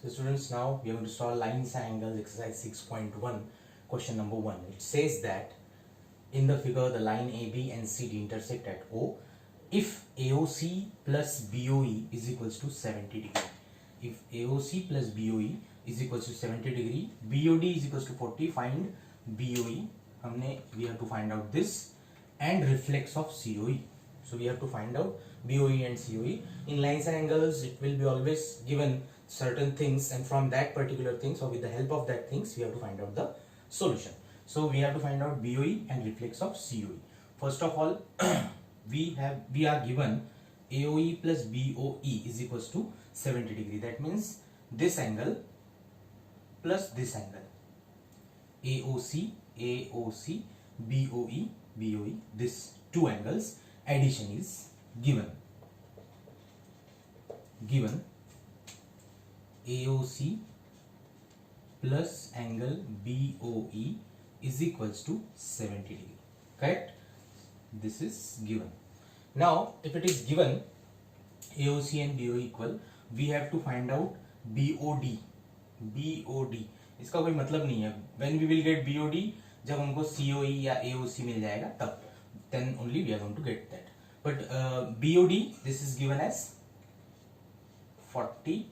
So students, now we are going to solve lines and angles exercise 6.1 question number 1. It says that in the figure the line AB and CD intersect at O if AOC plus BOE is equals to 70 degree. If AOC plus BOE is equals to 70 degree, BOD is equals to 40, find BOE. We have to find out this and reflex of COE. So we have to find out BOE and COE. In lines and angles, it will be always given certain things, and from that particular thing, so with the help of that things, we have to find out the solution. So we have to find out BOE and reflex of COE. First of all, we are given AOE plus BOE is equals to 70 degree. That means this angle plus this angle. AOC, BOE, this two angles addition is given. AOC plus angle BOE is equals to 70 degree. Correct? This is given. Now, if it is given AOC and BOE equal, we have to find out BOD. इसका कोई मतलब नहीं है. When we will get BOD, जब हमको COE या AOC मिल जाएगा तब, then only we are going to get that. But BOD, this is given as 40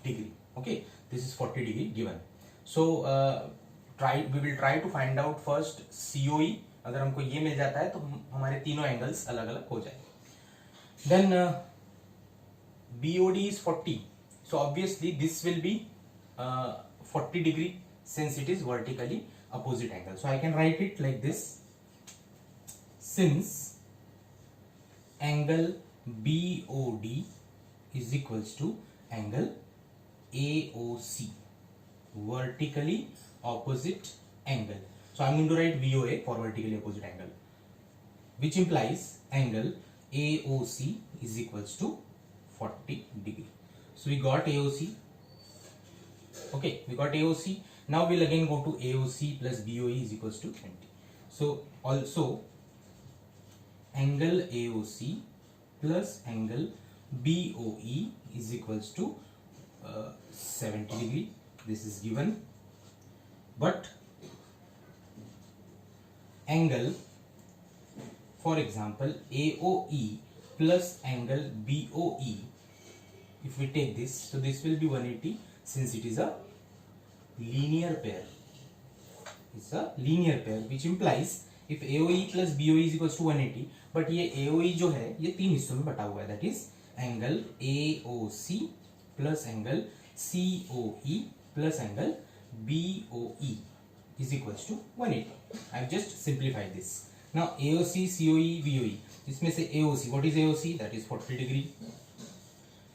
degree. Okay, this is 40 degree given. So we will try to find out first COE. अगर हमको ये मिल जाता है तो हमारे तीनों एंगल्स अलग अलग हो जाएंगे. Then BOD is 40. So obviously this will be 40 degree since it is vertically opposite angle. So I can write it like this. Since angle BOD is equals to angle AOC, vertically opposite angle. So I am going to write VOA for vertically opposite angle, which implies angle AOC is equals to 40 degree. So we got AOC. Okay, we got AOC. Now we'll again go to AOC plus BOE is equals to 20. So also angle AOC plus angle BOE is equals to 70 degree. This is given. But angle, for example, AOE plus angle BOE, if we take this, so this will be 180 since it is a linear pair. It's a linear pair, which implies if AOE plus BOE is equals to 180, but ये AOE जो है ये तीन हिस्सों में बटा हुआ है. That is angle AOC plus angle COE plus angle BOE is equals to 180. I have just simplified this. Now AOC, COE, BOE. इसमें से AOC, what is AOC? That is 40 degree.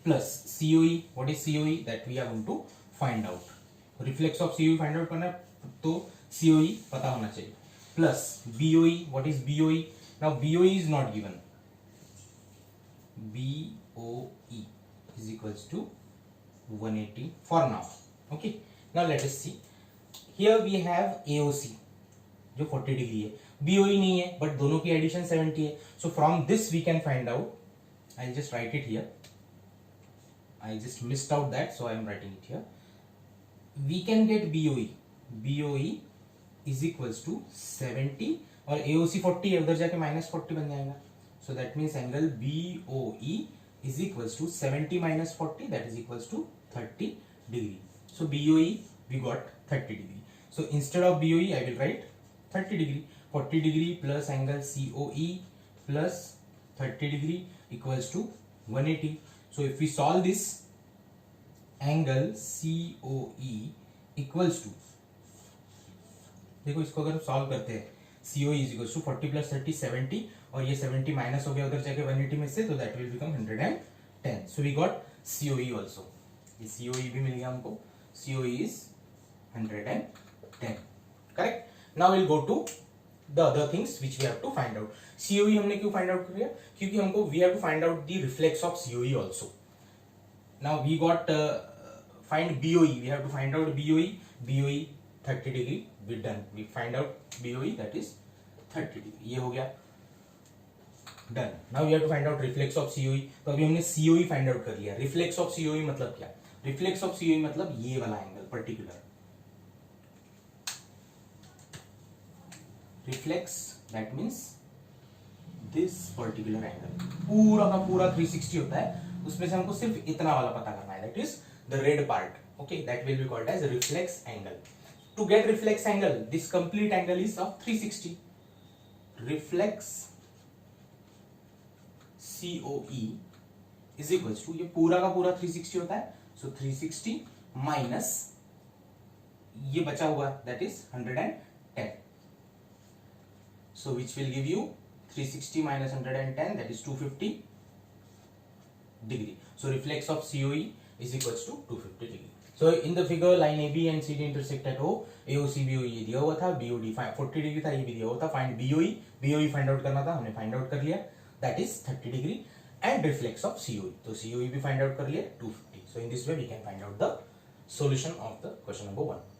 Plus COE, what is COE? That we are going to find out. Reflex of COE find out करना तो COE पता होना चाहिए. Plus BOE, what is BOE? Now BOE is not given. BOE is equals to 180 for now. Okay. Now let us see. Here we have AOC जो 40 degree है, BOE नहीं है, but दोनों की addition 70 है. So from this we can find out. I'll just write it here. I just missed out that, so I am writing it here. We can get BOE. BOE is equals to 70 और AOC 40 है, उधर जाके minus 40 बन जाएगा. So that means angle BOE is equals to 70 minus 40, that is equals to 30 degree. So BOE we got 30 degree. So instead of BOE I will write 30 degree. 40 degree plus angle COE plus 30 degree equals to 180. So if we solve this, angle COE equals to, देखो इसको अगर हम solve करते हैं, COE is equals to 40 plus 30 70 और ये 70 minus हो गया उधर जाके 180 में से, तो that will become 110. So we got COE also. ये COE भी मिल गया हमको. COE is 110. Correct? Now we'll go to the other things which we have to find out. COE हमने क्यों find out किया? क्योंकि हमको we have to find out the reflex of COE also. Now we got find BOE. We have to find out BOE. BOE 30 degree. We done. We find out BOE, that is 30 degree. ये हो गया. Done. Now we have to find out reflex of COE. तो अभी हमने COE find out कर लिया. Reflex of COE मतलब क्या? रिफ्लेक्स ऑफ सीओई मतलब ये वाला angle particular, reflex that means this particular angle, पूरा का पूरा 360 होता है, उसमें से हमको सिर्फ इतना वाला पता करना है, that is the red part, okay, that will be called as reflex angle. To get reflex angle, this complete angle is of 360. Reflex COE is equals to, ये पूरा का पूरा 360 होता है, so 360 माइनस ये बचा हुआ that is 110. So which will give you 360 minus 110, that is 250 degree. So reflex of COE is equals to 250 degree. So in the figure line AB and CD intersect at O, AOC BOE ये दिया हुआ था, BOD 40 degree था, ये भी दिया हुआ था. फाइंड BOE फाइंड आउट करना था, हमने फाइंड आउट कर लिया, that is 30 degree. And reflex of COE, तो COE भी फाइंड आउट कर लिया 250. So in this way we can find out the solution of the question number 1.